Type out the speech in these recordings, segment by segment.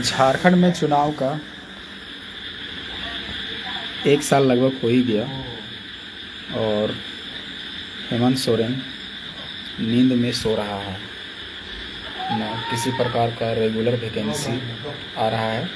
झारखंड में चुनाव का 1 साल लगभग हो ही गया और हेमंत सोरेन नींद में सो रहा है। न किसी प्रकार का रेगुलर वैकेंसी आ रहा है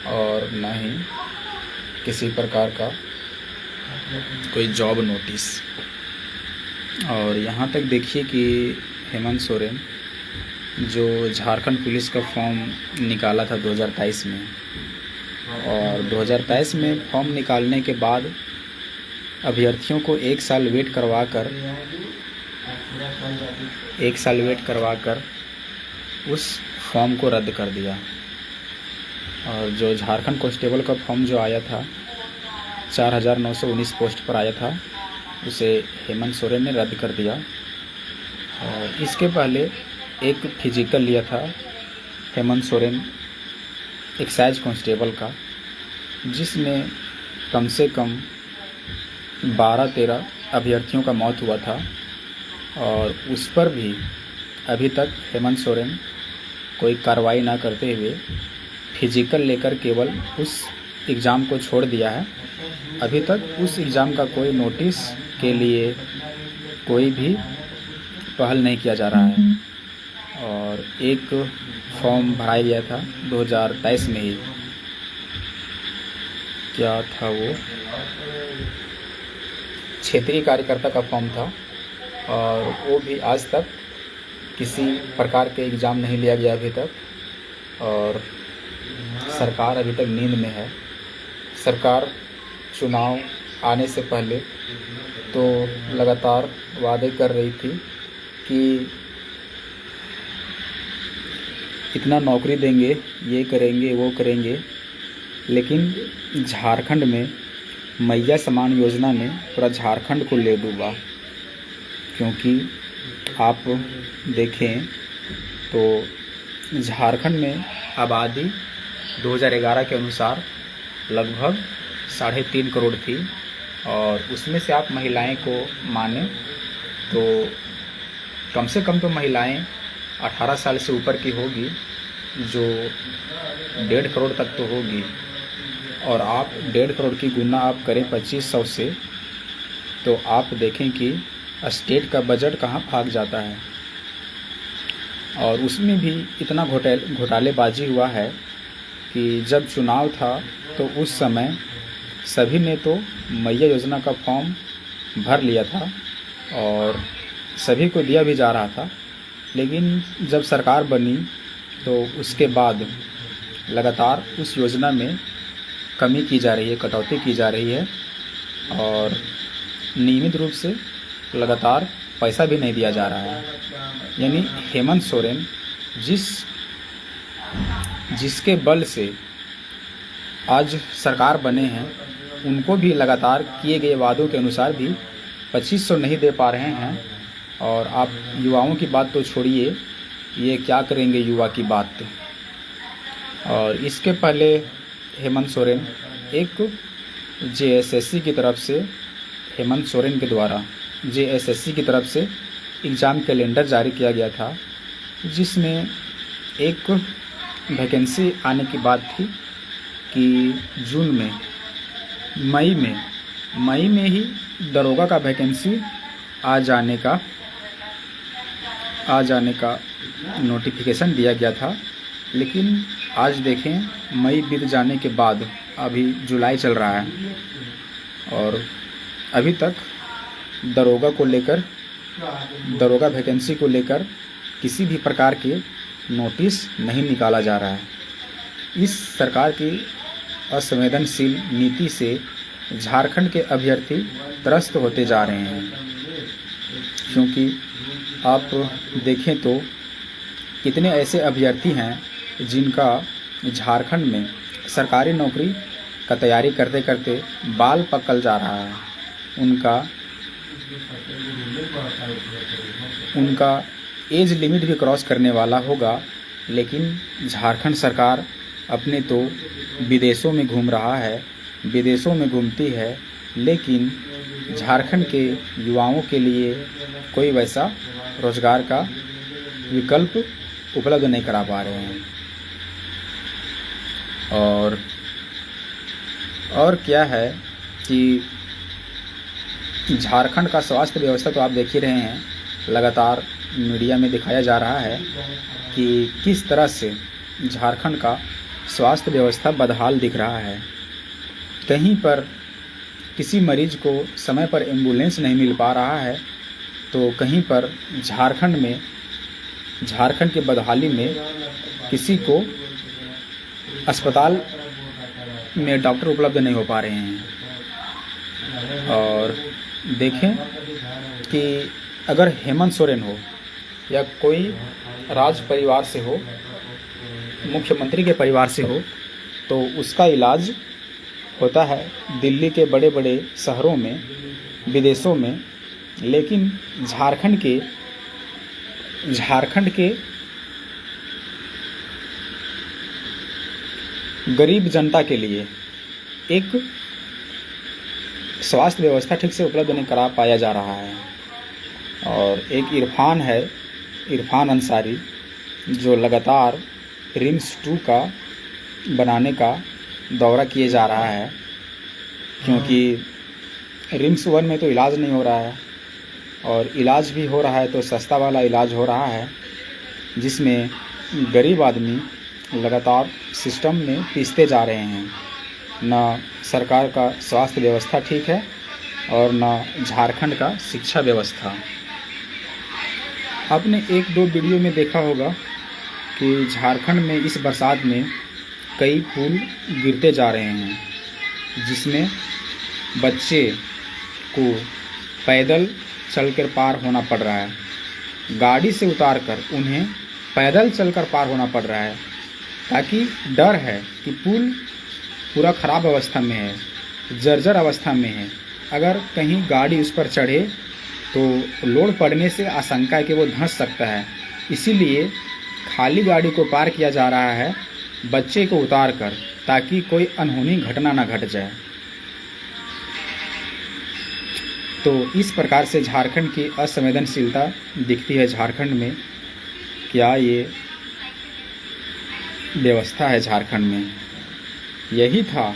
और न ही किसी प्रकार का कोई जॉब नोटिस। और यहाँ तक देखिए कि हेमंत सोरेन जो झारखंड पुलिस का फॉर्म निकाला था 2023 में, और 2023 में फॉर्म निकालने के बाद अभ्यर्थियों को 1 साल वेट करवा कर उस फॉर्म को रद्द कर दिया। और जो झारखंड कांस्टेबल का फॉर्म जो आया था 4919 पोस्ट पर आया था, उसे हेमंत सोरेन ने रद्द कर दिया। और इसके पहले एक फिजिकल लिया था हेमंत सोरेन एक्साइज कांस्टेबल का, जिसमें कम से कम 12-13 अभ्यर्थियों का मौत हुआ था। और उस पर भी अभी तक हेमंत सोरेन कोई कार्रवाई ना करते हुए फिजिकल लेकर केवल उस एग्ज़ाम को छोड़ दिया है। अभी तक उस एग्ज़ाम का कोई नोटिस के लिए कोई भी पहल नहीं किया जा रहा है। और एक फॉर्म भराया गया था 2023 में ही, क्या था वो, क्षेत्रीय कार्यकर्ता का फॉर्म था, और वो भी आज तक किसी प्रकार के एग्ज़ाम नहीं लिया गया अभी तक। और सरकार अभी तक नींद में है। सरकार चुनाव आने से पहले तो लगातार वादे कर रही थी कि इतना नौकरी देंगे, ये करेंगे, वो करेंगे, लेकिन झारखंड में मैया समान योजना ने पूरा झारखंड को ले डूबा। क्योंकि आप देखें तो झारखंड में आबादी 2011 के अनुसार लगभग 3.5 करोड़ थी, और उसमें से आप महिलाएं को माने तो कम से कम तो महिलाएं 18 साल से ऊपर की होगी, जो 1.5 करोड़ तक तो होगी। और आप 1.5 करोड़ की गुना आप करें 2500 से, तो आप देखें कि स्टेट का बजट कहाँ भाग जाता है। और उसमें भी इतना घोटालेबाजी हुआ है कि जब चुनाव था तो उस समय सभी ने तो मैया योजना का फॉर्म भर लिया था और सभी को दिया भी जा रहा था। लेकिन जब सरकार बनी तो उसके बाद लगातार उस योजना में कमी की जा रही है, कटौती की जा रही है, और नियमित रूप से लगातार पैसा भी नहीं दिया जा रहा है। यानी हेमंत सोरेन जिसके बल से आज सरकार बने हैं, उनको भी लगातार किए गए वादों के अनुसार भी 2500 नहीं दे पा रहे हैं। और आप युवाओं की बात तो छोड़िए, ये क्या करेंगे युवा की बात। और इसके पहले हेमंत सोरेन एक जेएसएससी की तरफ से हेमंत सोरेन के द्वारा जेएसएससी की तरफ से एग्ज़ाम कैलेंडर जारी किया गया था, जिसमें एक वैकेंसी आने की बात थी कि जून में मई में ही दरोगा का वैकेंसी आ जाने का नोटिफिकेशन दिया गया था। लेकिन आज देखें मई बीत जाने के बाद अभी जुलाई चल रहा है और अभी तक दरोगा वैकेंसी को लेकर किसी भी प्रकार के नोटिस नहीं निकाला जा रहा है। इस सरकार की असंवेदनशील नीति से झारखंड के अभ्यर्थी त्रस्त होते जा रहे हैं। क्योंकि आप देखें तो कितने ऐसे अभ्यर्थी हैं जिनका झारखंड में सरकारी नौकरी का तैयारी करते करते बाल पकल जा रहा है। उनका एज लिमिट भी क्रॉस करने वाला होगा, लेकिन झारखंड सरकार अपने तो विदेशों में घूम रहा है, विदेशों में घूमती है, लेकिन झारखंड के युवाओं के लिए कोई वैसा रोजगार का विकल्प उपलब्ध नहीं करा पा रहे हैं। और क्या है कि झारखंड का स्वास्थ्य व्यवस्था तो आप देख ही रहे हैं, लगातार मीडिया में दिखाया जा रहा है कि किस तरह से झारखंड का स्वास्थ्य व्यवस्था बदहाल दिख रहा है। कहीं पर किसी मरीज को समय पर एम्बुलेंस नहीं मिल पा रहा है, तो कहीं पर झारखंड के बदहाली में किसी को अस्पताल में डॉक्टर उपलब्ध नहीं हो पा रहे हैं। और देखें कि अगर हेमंत सोरेन हो या कोई राज परिवार से हो, मुख्यमंत्री के परिवार से हो, तो उसका इलाज होता है दिल्ली के बड़े बड़े शहरों में, विदेशों में। लेकिन झारखंड के गरीब जनता के लिए एक स्वास्थ्य व्यवस्था ठीक से उपलब्ध नहीं करा पाया जा रहा है। और एक इरफान अंसारी, जो लगातार रिम्स 2 का बनाने का दौरा किए जा रहा है, क्योंकि रिम्स 1 में तो इलाज नहीं हो रहा है, और इलाज भी हो रहा है तो सस्ता वाला इलाज हो रहा है, जिसमें गरीब आदमी लगातार सिस्टम में पिसते जा रहे हैं। न सरकार का स्वास्थ्य व्यवस्था ठीक है और न झारखंड का शिक्षा व्यवस्था। आपने 1-2 वीडियो में देखा होगा कि झारखंड में इस बरसात में कई पुल गिरते जा रहे हैं, जिसमें बच्चे को पैदल चलकर पार होना पड़ रहा है। गाड़ी से उतारकर उन्हें पैदल चलकर पार होना पड़ रहा है, ताकि डर है कि पुल पूरा ख़राब अवस्था में है, जर्जर अवस्था में है। अगर कहीं गाड़ी उस पर चढ़े तो लोड पड़ने से आशंका है कि वो धंस सकता है। इसीलिए खाली गाड़ी को पार किया जा रहा है बच्चे को उतार कर, ताकि कोई अनहोनी घटना ना घट जाए। तो इस प्रकार से झारखंड की असंवेदनशीलता दिखती है झारखंड में। क्या ये व्यवस्था है झारखंड में? यही था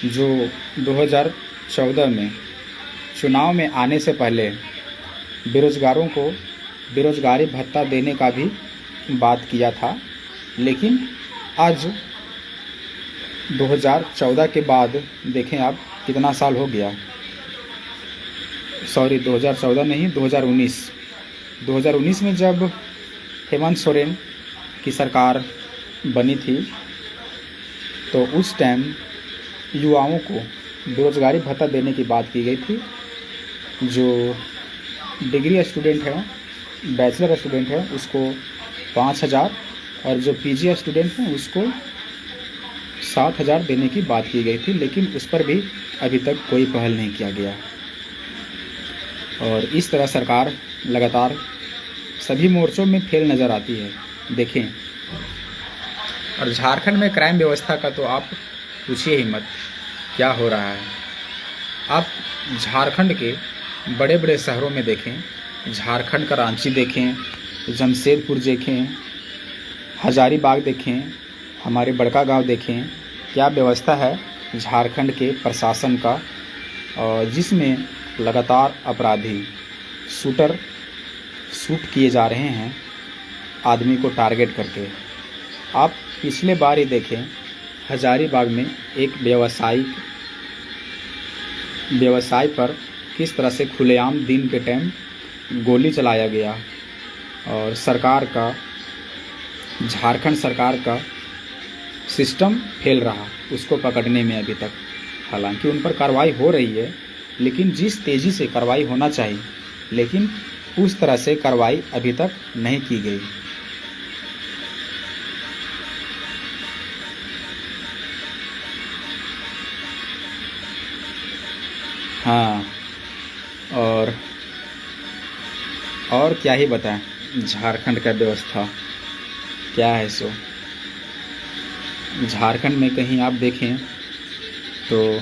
जो 2014 में चुनाव में आने से पहले बेरोजगारों को बेरोजगारी भत्ता देने का भी बात किया था। लेकिन आज 2014 के बाद देखें आप कितना साल हो गया, 2014 नहीं, 2019 में जब हेमंत सोरेन की सरकार बनी थी, तो उस टाइम युवाओं को बेरोजगारी भत्ता देने की बात की गई थी। जो डिग्री स्टूडेंट है, बैचलर स्टूडेंट है, उसको 5,000 और जो पीजी स्टूडेंट हैं उसको 7,000 देने की बात की गई थी। लेकिन उस पर भी अभी तक कोई पहल नहीं किया गया। और इस तरह सरकार लगातार सभी मोर्चों में फेल नज़र आती है। देखें, और झारखंड में क्राइम व्यवस्था का तो आप पूछिए ही मत, क्या हो रहा है। आप झारखंड के बड़े बड़े शहरों में देखें, झारखंड का रांची देखें, जमशेदपुर देखें, हजारीबाग देखें, हमारे बड़का गांव देखें, क्या व्यवस्था है झारखंड के प्रशासन का, और जिसमें लगातार अपराधी शूट किए जा रहे हैं आदमी को टारगेट करके। आप पिछले बार ही देखें, हजारीबाग में एक व्यवसाय पर किस तरह से खुलेआम दिन के टाइम गोली चलाया गया। और झारखंड सरकार का सिस्टम फेल रहा उसको पकड़ने में अभी तक। हालांकि उन पर कार्रवाई हो रही है, लेकिन जिस तेज़ी से कार्रवाई होना चाहिए, लेकिन उस तरह से कार्रवाई अभी तक नहीं की गई। हाँ, और क्या ही बताएं, झारखंड का व्यवस्था क्या है। सो झारखंड में कहीं आप देखें तो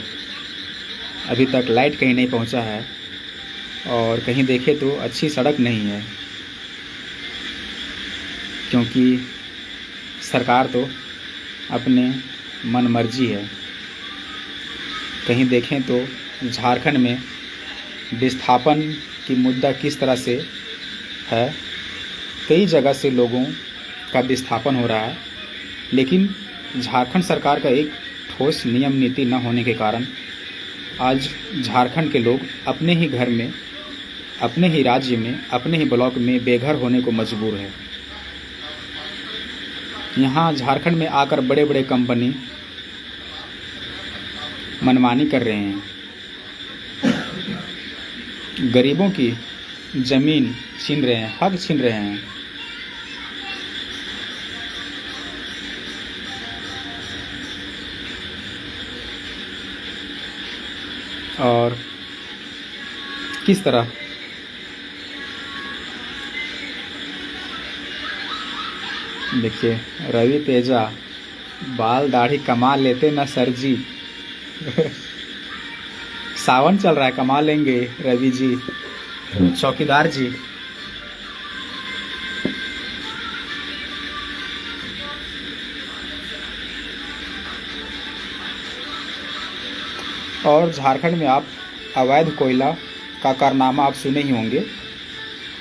अभी तक लाइट कहीं नहीं पहुंचा है, और कहीं देखें तो अच्छी सड़क नहीं है, क्योंकि सरकार तो अपने मनमर्जी है। कहीं देखें तो झारखंड में विस्थापन की मुद्दा किस तरह से है, कई जगह से लोगों का विस्थापन हो रहा है, लेकिन झारखंड सरकार का एक ठोस नियम नीति न होने के कारण आज झारखंड के लोग अपने ही घर में, अपने ही राज्य में, अपने ही ब्लॉक में बेघर होने को मजबूर है। यहाँ झारखंड में आकर बड़े बड़े कंपनी मनमानी कर रहे हैं, गरीबों की ज़मीन छीन रहे हैं, हक छीन रहे हैं। और किस तरह देखिए, रवि तेजा बाल दाढ़ी कमा लेते ना सर जी। सावन चल रहा है, कमा लेंगे रवि जी, चौकीदार जी। और झारखंड में आप अवैध कोयला का कारनामा आप सुने ही होंगे।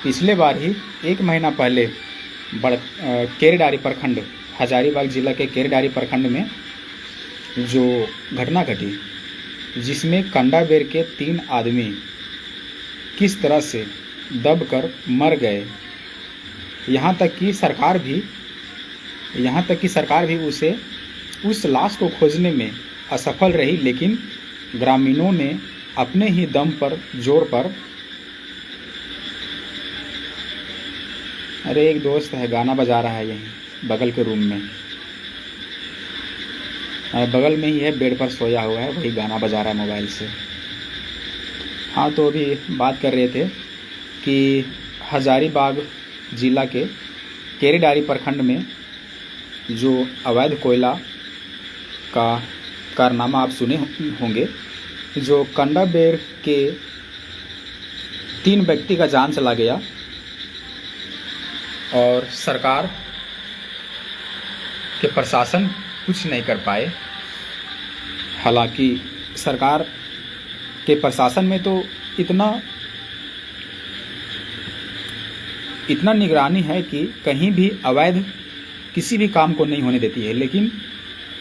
पिछले बार ही 1 महीना पहले केरेडारी प्रखंड, हजारीबाग जिला के केरेडारी प्रखंड में जो घटना घटी, जिसमें कंडाबेर के 3 आदमी किस तरह से दबकर मर गए, यहाँ तक कि सरकार भी उस लाश को खोजने में असफल रही। लेकिन ग्रामीणों ने अपने ही दम पर, जोर पर, अरे एक दोस्त है गाना बजा रहा है यहीं बगल के रूम में, बगल में ही है, बेड पर सोया हुआ है, वही गाना बजा रहा है मोबाइल से। हाँ, तो अभी बात कर रहे थे कि हजारीबाग जिला के केरेडारी प्रखंड में जो अवैध कोयला का कारनामा आप सुने होंगे, जो कंडाबेर के 3 व्यक्ति का जान चला गया और सरकार के प्रशासन कुछ नहीं कर पाए। हालांकि सरकार के प्रशासन में तो इतना निगरानी है कि कहीं भी अवैध किसी भी काम को नहीं होने देती है, लेकिन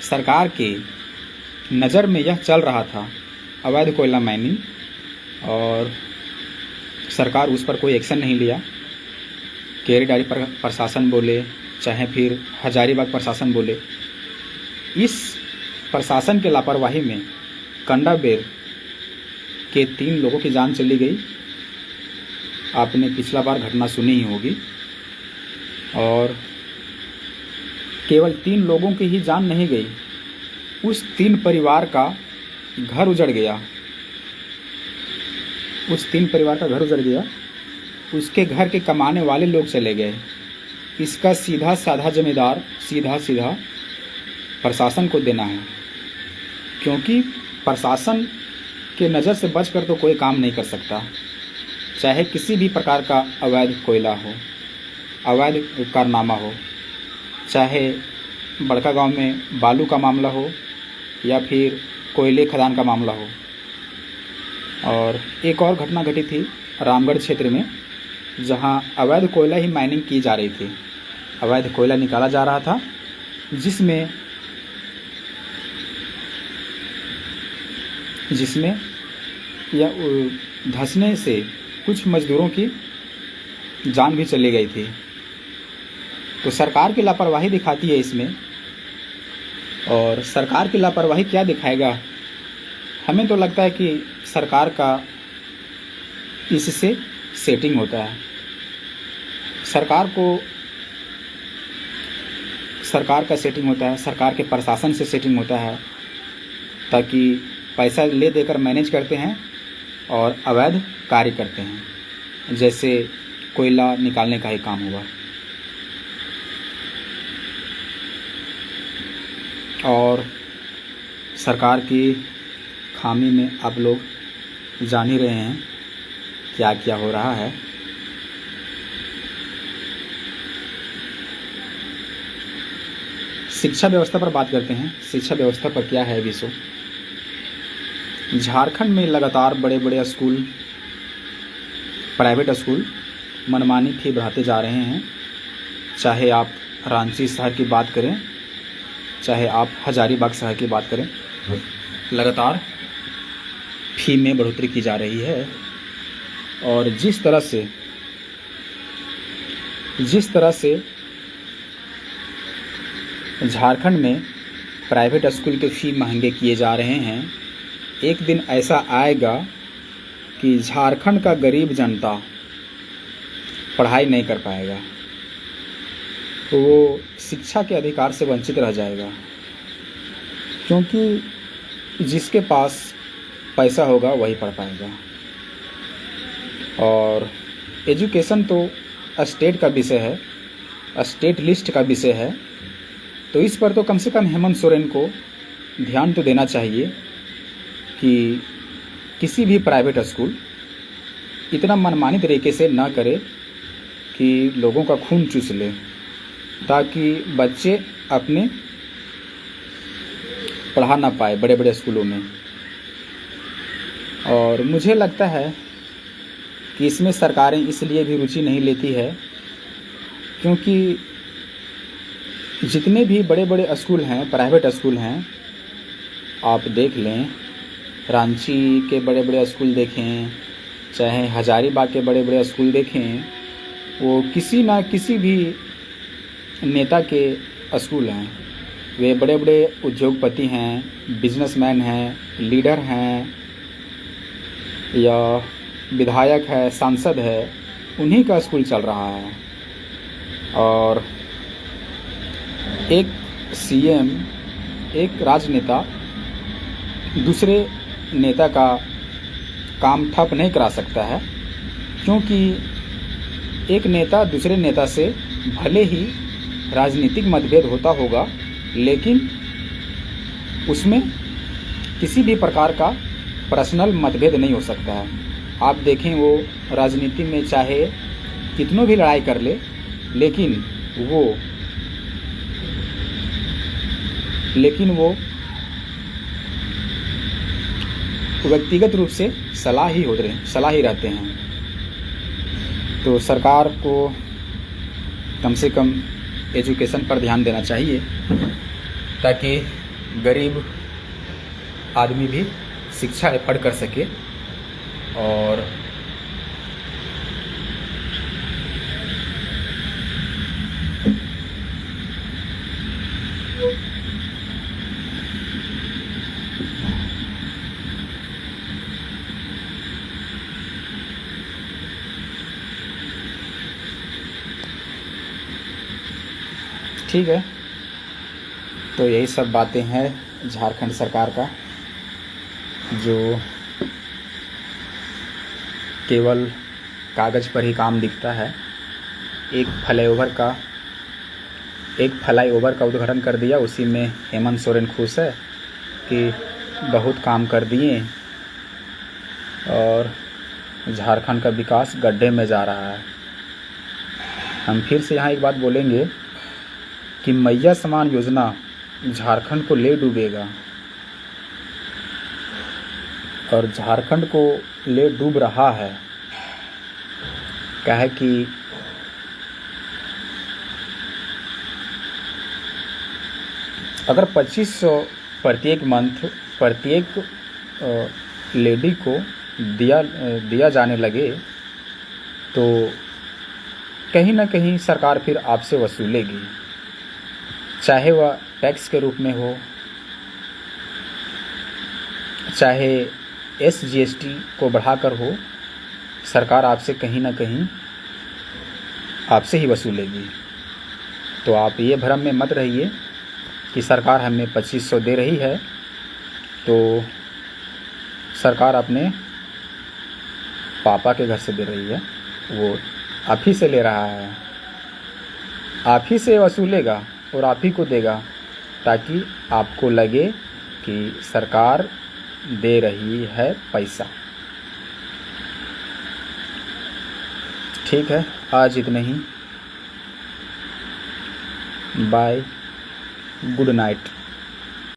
सरकार के नज़र में यह चल रहा था अवैध कोयला माइनिंग, और सरकार उस पर कोई एक्शन नहीं लिया। केरेडारी प्रशासन बोले, चाहे फिर हजारीबाग प्रशासन बोले, इस प्रशासन के लापरवाही में कंडाबेर के 3 लोगों की जान चली गई। आपने पिछला बार घटना सुनी ही होगी। और केवल 3 लोगों की ही जान नहीं गई, उस 3 परिवार का घर उजड़ गया। उसके घर के कमाने वाले लोग चले गए। इसका सीधा साधा जिम्मेदार सीधा प्रशासन को देना है, क्योंकि प्रशासन के नज़र से बचकर तो कोई काम नहीं कर सकता। चाहे किसी भी प्रकार का अवैध कोयला हो, अवैध कारनामा हो, चाहे बड़का गांव में बालू का मामला हो या फिर कोयले खदान का मामला हो। और एक और घटना घटी थी रामगढ़ क्षेत्र में, जहां अवैध कोयला ही माइनिंग की जा रही थी, अवैध कोयला निकाला जा रहा था, जिसमें या धंसने से कुछ मजदूरों की जान भी चली गई थी। तो सरकार की लापरवाही दिखाती है इसमें। और सरकार की लापरवाही क्या दिखाएगा? हमें तो लगता है कि सरकार का इससे सेटिंग होता है। सरकार का सेटिंग होता है, सरकार के प्रशासन से सेटिंग होता है, ताकि पैसा ले देकर मैनेज करते हैं और अवैध कार्य करते हैं, जैसे कोयला निकालने का ही काम हुआ। और सरकार की खामी में आप लोग जान ही रहे हैं क्या क्या हो रहा है। शिक्षा व्यवस्था पर बात करते हैं। शिक्षा व्यवस्था पर क्या है विषय। झारखंड में लगातार बड़े बड़े स्कूल, प्राइवेट स्कूल मनमानी फी बढ़ाते जा रहे हैं। चाहे आप रांची शहर की बात करें, चाहे आप हजारीबाग शहर की बात करें, लगातार फी में बढ़ोतरी की जा रही है। और जिस तरह से झारखंड में प्राइवेट स्कूल के फ़ी महंगे किए जा रहे हैं, एक दिन ऐसा आएगा कि झारखंड का गरीब जनता पढ़ाई नहीं कर पाएगा, तो वो शिक्षा के अधिकार से वंचित रह जाएगा। क्योंकि जिसके पास पैसा होगा वही पढ़ पाएगा। और एजुकेशन तो स्टेट का विषय है, स्टेट लिस्ट का विषय है, तो इस पर तो कम से कम हेमंत सोरेन को ध्यान तो देना चाहिए कि किसी भी प्राइवेट स्कूल इतना मनमानी तरीके से ना करे कि लोगों का खून चूस ले, ताकि बच्चे अपने पढ़ा ना पाए बड़े बड़े स्कूलों में। और मुझे लगता है कि इसमें सरकारें इसलिए भी रुचि नहीं लेती है क्योंकि जितने भी बड़े बड़े स्कूल हैं, प्राइवेट स्कूल हैं, आप देख लें, रांची के बड़े बड़े स्कूल देखें, चाहे हजारीबाग के बड़े बड़े स्कूल देखें, वो किसी ना किसी भी नेता के स्कूल हैं। वे बड़े बड़े उद्योगपति हैं, बिजनेसमैन हैं, लीडर हैं, या विधायक है, सांसद है, उन्हीं का स्कूल चल रहा है। और एक सीएम, एक राजनेता दूसरे नेता का काम ठप नहीं करा सकता है, क्योंकि एक नेता दूसरे नेता से भले ही राजनीतिक मतभेद होता होगा, लेकिन उसमें किसी भी प्रकार का पर्सनल मतभेद नहीं हो सकता है। आप देखें, वो राजनीति में चाहे कितनों भी लड़ाई कर ले, लेकिन वो व्यक्तिगत रूप से सलाह ही रहते हैं। तो सरकार को कम से कम एजुकेशन पर ध्यान देना चाहिए, ताकि गरीब आदमी भी शिक्षा एफर्ड कर सके। और ठीक है, तो यही सब बातें हैं झारखंड सरकार का, जो केवल कागज़ पर ही काम दिखता है। एक फ्लाईओवर का उद्घाटन कर दिया, उसी में हेमंत सोरेन खुश है कि बहुत काम कर दिए, और झारखंड का विकास गड्ढे में जा रहा है। हम फिर से यहाँ एक बात बोलेंगे कि मैया समान योजना झारखंड को ले डूबेगा, और झारखंड को ले डूब रहा है। क्या है कि अगर 2500 प्रत्येक मंथ प्रत्येक लेडी को दिया जाने लगे, तो कहीं ना कहीं सरकार फिर आपसे वसूलेगी, चाहे वह टैक्स के रूप में हो, चाहे SGST को बढ़ाकर हो, सरकार आपसे कहीं ना कहीं आपसे ही वसूलेगी। तो आप ये भ्रम में मत रहिए कि सरकार हमें 2500 दे रही है, तो सरकार अपने पापा के घर से दे रही है, वो आप ही से ले रहा है, आप ही से वसूलेगा और आप ही को देगा, ताकि आपको लगे कि सरकार दे रही है पैसा। ठीक है, आज इतने ही। बाय। Good night.